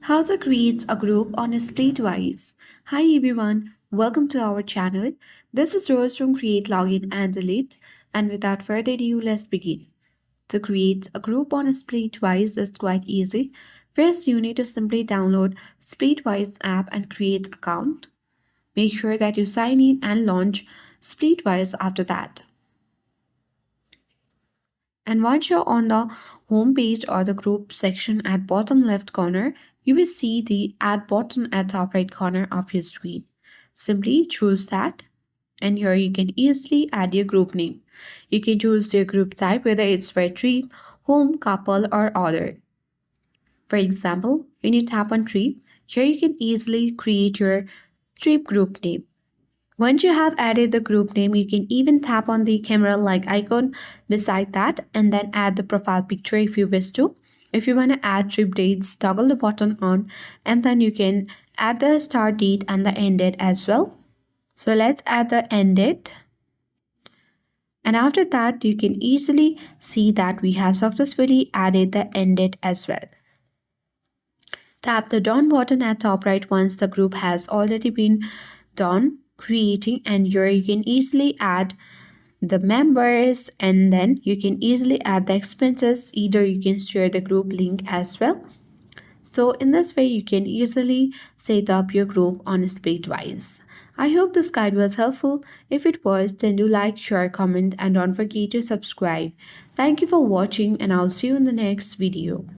How to create a group on a Splitwise. Hi everyone, welcome to our channel. This is Rose from Create Login and Delete, and without further ado, let's begin. To create a group on a Splitwise is quite easy. First, you need to simply download Splitwise app and create account. Make sure that you sign in and launch Splitwise after that. And once you're on the home page or the group section at bottom left corner, you will see the add button at top right corner of your screen. Simply choose that, and here you can easily add your group name. You can choose your group type, whether it's for trip, home, couple, or other. For example, when you tap on trip, here you can easily create your trip group name. Once you have added the group name, you can even tap on the camera-like icon beside that and then add the profile picture if you wish to. If you want to add trip dates, toggle the button on and then you can add the start date and the end date as well. So let's add the end date. And after that, you can easily see that we have successfully added the end date as well. Tap the done button at top right once the group has already been done creating, and here you can easily add the members and then you can easily add the expenses. Either you can share the group link as well. So in this way you can easily set up your group on Splitwise. I hope this guide was helpful. If it was, then do like, share, comment, and don't forget to subscribe. Thank you for watching, and I'll see you in the next video.